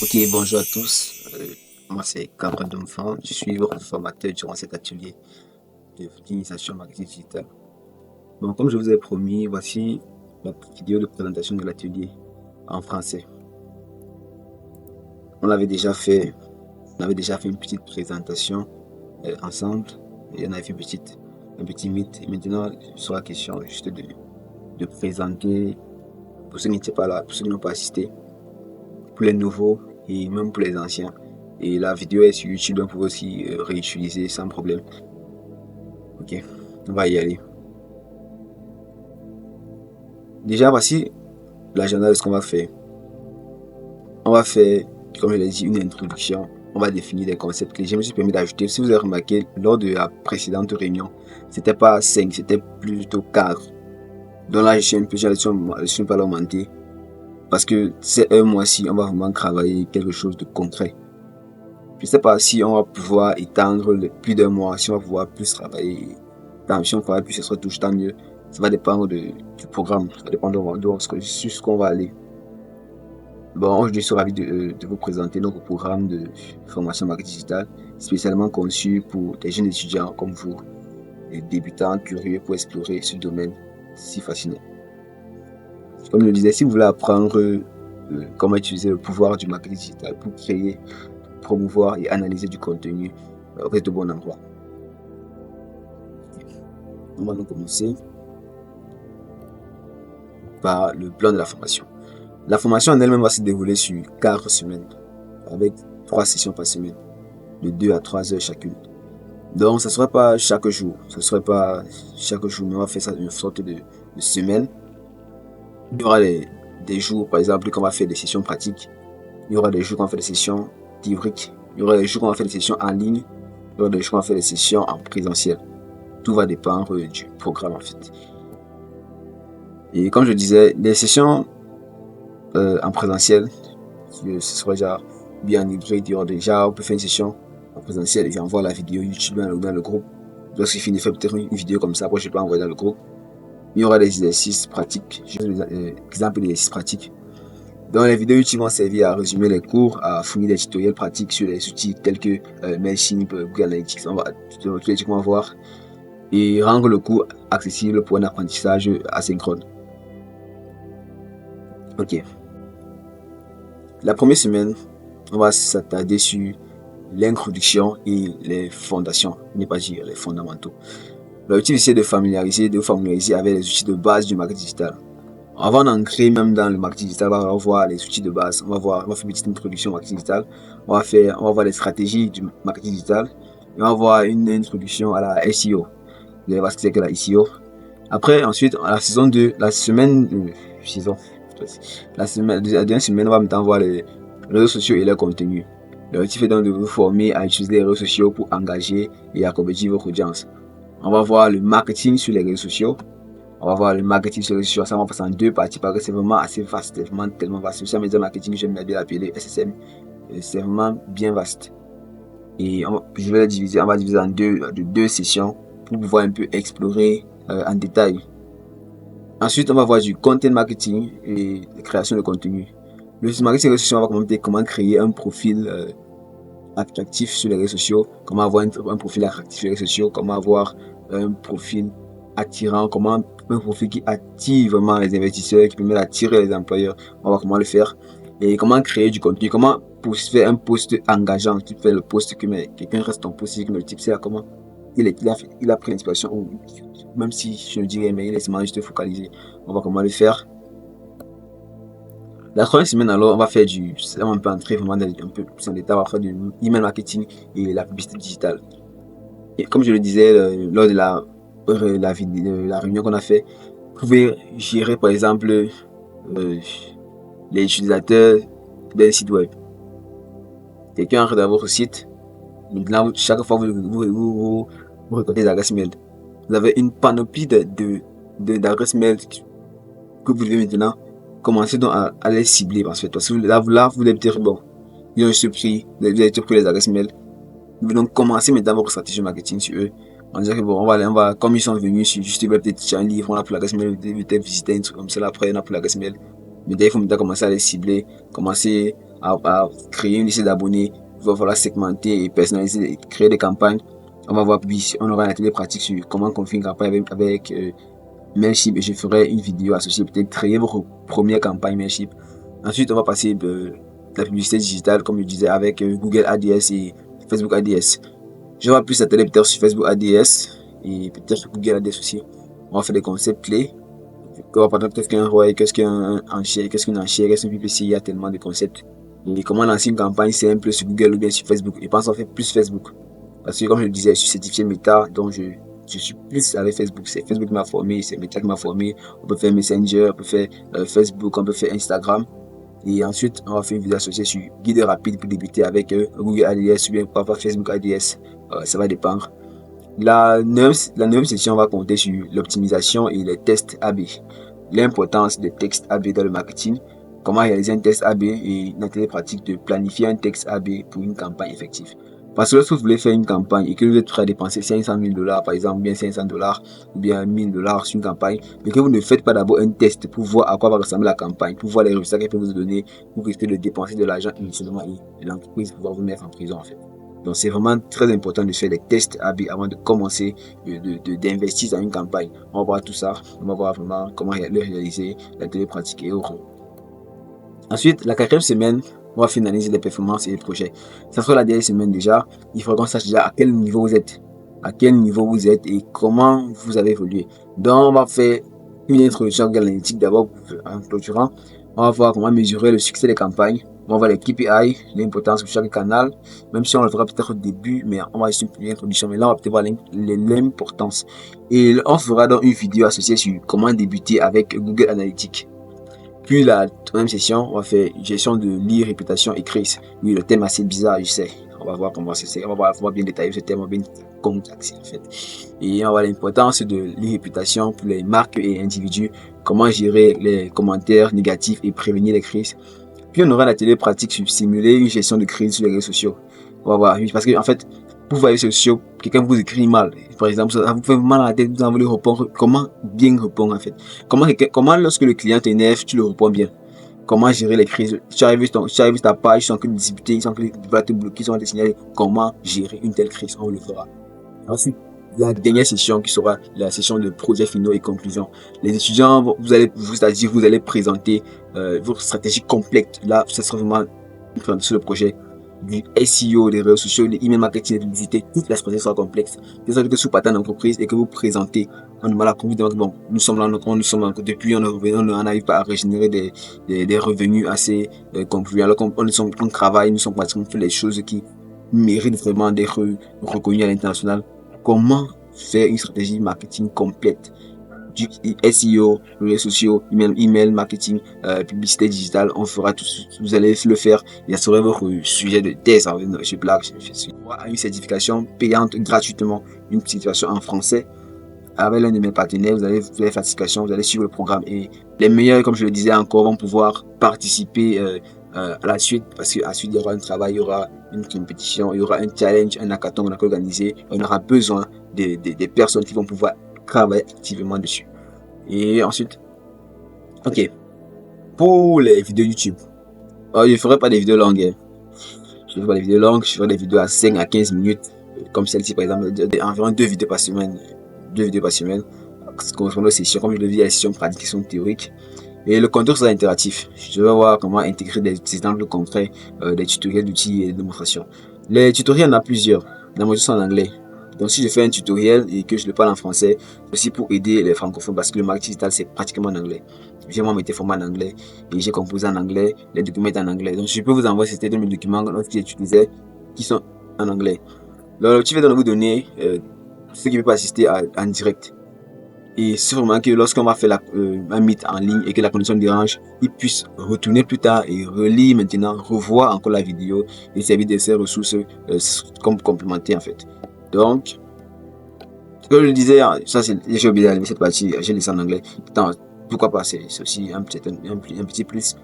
Ok, bonjour à tous. Moi, c'est Cameron Domfan. Je suis votre formateur durant cet atelier d'initiation marketing digital. Bon, comme je vous ai promis, voici la vidéo de présentation de l'atelier en français. On avait déjà fait, une petite présentation ensemble. Et on avait fait un petit mythe. Et maintenant, il sera question juste de présenter, pour ceux qui n'étaient pas là, pour ceux qui n'ont pas assisté, pour les nouveaux et même pour les anciens. Et la vidéo est sur YouTube, donc vous pouvez aussi réutiliser sans problème. Ok, on va y aller. Déjà, voici l'agenda de ce qu'on va faire. On va faire, comme je l'ai dit, une introduction. On va définir des concepts clés. Je me suis permis d'ajouter, si vous avez remarqué, lors de la précédente réunion, c'était pas 5, c'était plutôt 4. Donc là, je suis pas augmenté. Parce que c'est un mois-ci, on va vraiment travailler quelque chose de concret. Je ne sais pas si on va pouvoir étendre plus d'un mois, si on va pouvoir plus travailler. Si on travaille plus, ce sera toujours tant mieux. Ça va dépendre du programme, ça va dépendre de ce qu'on va aller. Bon, je suis ravi de vous présenter notre programme de formation marketing digital, spécialement conçu pour des jeunes étudiants comme vous, des débutants curieux pour explorer ce domaine si fascinant. Comme je le disais, si vous voulez apprendre comment utiliser le pouvoir du marketing digital pour créer, promouvoir et analyser du contenu, vous êtes au bon endroit. On va donc commencer par le plan de la formation. La formation en elle-même va se dérouler sur 4 semaines, avec 3 sessions par semaine, de 2 à 3 heures chacune. Donc, ce ne sera pas chaque jour, mais on va faire ça d'une sorte de semaine. Il y aura des jours, par exemple, qu'on va faire des sessions pratiques. Il y aura des jours qu'on va faire des sessions théoriques. Il y aura des jours qu'on va faire des sessions en ligne. Il y aura des jours qu'on va faire des sessions en présentiel. Tout va dépendre du programme, en fait. Et comme je disais, les sessions en présentiel, ce sera déjà bien hybride. Il y aura déjà, on peut faire une session en présentiel et j'envoie la vidéo YouTube dans le groupe. Lorsqu'il finit de faire peut-être une vidéo comme ça, après je peux envoyer dans le groupe. Il y aura des exercices pratiques, exemple d'exercices pratiques. Donc les vidéos YouTube vont servir à résumer les cours, à fournir des tutoriels pratiques sur les outils tels que Mailchimp, Google Analytics, on va voir, et rendre le cours accessible pour un apprentissage asynchrone. Ok. La première semaine, on va s'attarder sur l'introduction et les fondations, ne pas dire les fondamentaux. L'objectif c'est de vous familiariser avec les outils de base du marketing digital. Avant d'entrer même dans le marketing digital, on va voir les outils de base. On va faire une petite introduction au marketing digital. On va voir les stratégies du marketing digital. Et on va voir une introduction à la SEO. Vous allez voir ce que c'est que la SEO. Après, ensuite, la saison 2, la dernière semaine, on va maintenant voir les réseaux sociaux et leur contenu. L'objectif est donc de vous former à utiliser les réseaux sociaux pour engager et à convertir votre audience. On va voir le marketing sur les réseaux sociaux. On va voir le marketing sur les réseaux sociaux. Ça va passer en 2 parties parce que c'est vraiment assez vaste, vraiment tellement vaste. Social media marketing, j'aime bien l'appeler SSM. C'est vraiment bien vaste. Et je vais diviser en deux sessions pour pouvoir un peu explorer en détail. Ensuite, on va voir du content marketing et la création de contenu. Le marketing réseaux sociaux, on va commenter comment créer un profil attractif sur les réseaux sociaux, comment avoir un profil attractif sur les réseaux sociaux, comment avoir un profil attirant, un profil qui attire vraiment les investisseurs, qui permet d'attirer les employeurs. On va voir comment le faire. Et comment créer du contenu, comment faire un post engageant. Tu fais le post que quelqu'un reste ton post, que le type sait comment il a pris l'inspiration, même si je ne dirais mais il est seulement juste focalisé. On va voir comment le faire. La troisième semaine, alors, on va un peu entrer vraiment un peu plus en détail, on va faire du email marketing et la publicité digitale. Et comme je le disais lors de la réunion qu'on a fait, vous pouvez gérer par exemple les utilisateurs d'un site web. Quelqu'un entre dans votre site, maintenant chaque fois vous récoltez des adresses mail. Vous avez une panoplie d'adresses mail que vous devez maintenant commencer donc à les cibler parce que là vous devez dire bon, ils ont juste pris les adresses mail. Vous devez donc commencer maintenant votre stratégie marketing sur eux. On dirait que bon, on va, comme ils sont venus sur juste peut-être sur un livre, on a pris l'adresse mail, peut-être visiter un truc comme ça, après on a pris l'adresse mail. Mais il faut maintenant commencer à les cibler, commencer à créer une liste d'abonnés. Il va falloir segmenter et personnaliser, et créer des campagnes. On va voir, puis on aura un atelier pratique sur comment confier une campagne avec Mailchimp, et je ferai une vidéo associée, peut-être créer votre première campagne Mailchimp. Ensuite, on va passer de la publicité digitale, comme je disais, avec Google ADS et Facebook ADS. Je vais plus s'atteler peut-être sur Facebook ADS et peut-être Google ADS aussi. On va faire des concepts clés. On va parler qu'est-ce qu'un ROI, qu'est-ce qu'un enchère, qu'est-ce qu'une enchère, qu'est-ce qu'un PPC, il y a tellement de concepts. Et comment lancer une campagne simple sur Google ou bien sur Facebook. Et pense en fait plus Facebook. Parce que comme je le disais, je suis certifié Meta, donc je suis plus avec Facebook. C'est Facebook qui m'a formé, c'est Meta qui m'a formé. On peut faire Messenger, on peut faire Facebook, on peut faire Instagram. Et ensuite, on va faire une vidéo associée sur guide rapide pour débuter avec Google ADS ou bien pourquoi pas Facebook ADS. Ça va dépendre. La neuvième session, on va compter sur l'optimisation et les tests AB. L'importance des tests AB dans le marketing. Comment réaliser un test AB et une atelier pratique de planifier un test AB pour une campagne effective. Parce que lorsque vous voulez faire une campagne et que vous êtes prêt à dépenser 500 000 $ par exemple, bien 500 $ ou bien 1000 $ sur une campagne, mais que vous ne faites pas d'abord un test pour voir à quoi va ressembler la campagne, pour voir les résultats qu'elle peut vous donner, vous risquez de dépenser de l'argent inutilement et l'entreprise pouvoir vous mettre en prison en fait. Donc c'est vraiment très important de faire des tests AB avant de commencer d'investir dans une campagne. On va voir tout ça, on va voir vraiment comment le réaliser, la télépratique et autres. Ensuite, la quatrième semaine, on va finaliser les performances et les projets. Ça sera la dernière semaine déjà. Il faudra qu'on sache déjà à quel niveau vous êtes. À quel niveau vous êtes et comment vous avez évolué. Donc, on va faire une introduction à l'analytique d'abord en clôturant. On va voir comment mesurer le succès des campagnes. On va voir les KPI, l'importance de chaque canal. Même si on le fera peut-être au début, mais on va juste une première introduction. Mais là, on va peut-être voir l'importance. Et on fera donc une vidéo associée sur comment débuter avec Google Analytics. Puis la troisième session, on va faire gestion de lead, réputation et crise. Oui, le thème assez bizarre, je sais. On va voir comment c'est. On va bien détailler ce thème, on va bien contacter en fait. Et on va voir l'importance de lead, réputation pour les marques et individus. Comment gérer les commentaires négatifs et prévenir les crises. Puis on aura un atelier pratique sur simuler une gestion de crise sur les réseaux sociaux. On va voir, parce que en fait, pour voir les réseaux sociaux, quelqu'un vous écrit mal. Par exemple, ça vous fait mal à la tête, vous en voulez répondre. Comment bien répondre en fait? Comment lorsque le client t'énerve, tu le réponds bien? Comment gérer les crises? Tu arrives sur ta page, ils sont en train de discuter, ils sont en train de te bloquer, ils sont en train de te signaler. Comment gérer une telle crise? On le fera. Ensuite, la dernière session qui sera la session de projet finaux et conclusion. Les étudiants, vous allez présenter votre stratégie complète. Là, ça sera vraiment une présentation de projet du SEO, des réseaux sociaux, des email marketing, de visiter toute la stratégie sera complexe. C'est ça que sous pattern d'entreprise et que vous présentez on a mal à comprendre. Bon, nous sommes là, depuis on n'arrive pas à régénérer des revenus assez concluants. Alors qu'on travaille, nous sommes pratiquement fait les choses qui méritent vraiment d'être reconnues à l'international. Comment faire une stratégie marketing complète du SEO, réseaux sociaux, email marketing, publicité digitale, on fera tout, vous allez le faire. Il sera votre sujet de thèse sur Black. Une certification payante gratuitement, une certification en français avec l'un de mes partenaires. Vous allez faire la certification, vous allez suivre le programme et les meilleurs, comme je le disais encore, vont pouvoir participer à la suite, parce qu'à la suite il y aura un travail, il y aura une compétition, il y aura un challenge, un hackathon qu'on a organisé. On aura besoin des personnes qui vont pouvoir travailler activement dessus. Et ensuite, ok, pour les vidéos YouTube, je ne ferai pas des vidéos longues. Je ne ferai pas des vidéos longues, je ferai des vidéos à 5 à 15 minutes, comme celle-ci par exemple, environ 2 vidéos par semaine. 2 vidéos par semaine, correspondant aux sessions, comme je le dis, les sessions pratiques qui sont théoriques. Et le contenu sera interactif. Je vais voir comment intégrer des exemples concrets, des tutoriels d'outils et de démonstrations. Les tutoriels, il y en a plusieurs. La moitié sont en anglais. Donc si je fais un tutoriel et que je le parle en français, c'est aussi pour aider les francophones parce que le marketing digital c'est pratiquement en anglais. J'ai moi été formé en anglais et j'ai composé en anglais, les documents étaient en anglais. Donc je peux vous envoyer ces deux documents que j'utilisais qui sont en anglais. L'objectif est de vous donner ceux qui ne peuvent pas assister en direct. Et c'est vraiment que lorsqu'on va faire un meet en ligne et que la connexion dérange, ils puissent retourner plus tard et relire maintenant, revoir encore la vidéo et servir de ces ressources comme complémentaires en fait. Donc, comme je le disais, ça c'est, j'ai oublié d'enlever cette partie, j'ai laissé en anglais. Pourquoi pas, c'est aussi un petit plus.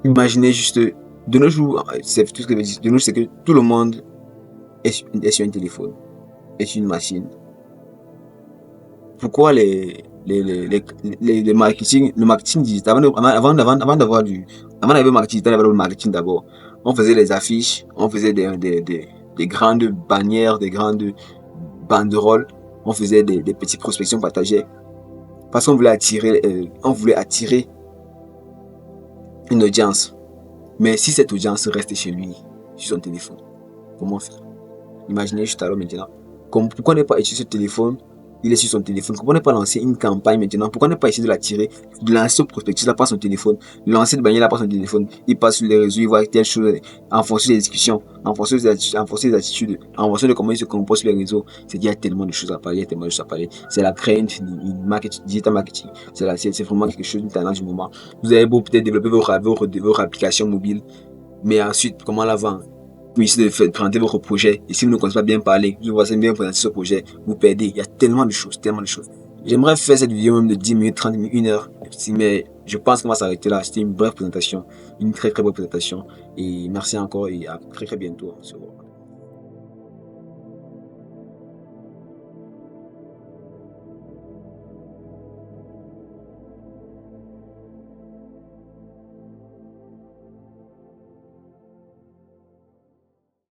Imaginez juste, de nos jours, c'est tout ce que je dis, de nos jours c'est que tout le monde est sur un téléphone, est sur une machine. Pourquoi le marketing digital, avant d'avoir le marketing digital, il y avait le marketing d'abord. On faisait les affiches, on faisait des grandes bannières, des grandes banderoles, on faisait des petites prospections partagées parce qu'on voulait attirer une audience. Mais si cette audience reste chez lui, sur son téléphone, comment faire? Imaginez juste alors maintenant. Pourquoi ne pas utiliser ce téléphone? Il est sur son téléphone. Pourquoi ne pas lancer une campagne maintenant? Pourquoi ne pas essayer de l'attirer, de lancer ce prospectus là par son téléphone, lancer de bannière là par son téléphone? Il passe sur les réseaux, il voit telle chose, en fonction des discussions, en fonction des attitudes, en fonction de comment il se compose sur les réseaux. C'est qu'il y a tellement de choses à parler, il y a tellement de choses à parler. C'est la crainte, digital marketing. C'est vraiment quelque chose, une tendance du moment. Vous avez beau peut-être développer vos applications mobiles, mais ensuite, comment la vendre? Pour essayer de présenter votre projet. Et si vous ne connaissez pas bien parler, vous ne bien présenter ce projet, vous perdez. Il y a tellement de choses, tellement de choses. J'aimerais faire cette vidéo même de 10 minutes, 30 minutes, 1 heure. Mais je pense qu'on va s'arrêter là. C'était une brève présentation, une très très brève présentation. Et merci encore et à très très bientôt. On se revoit.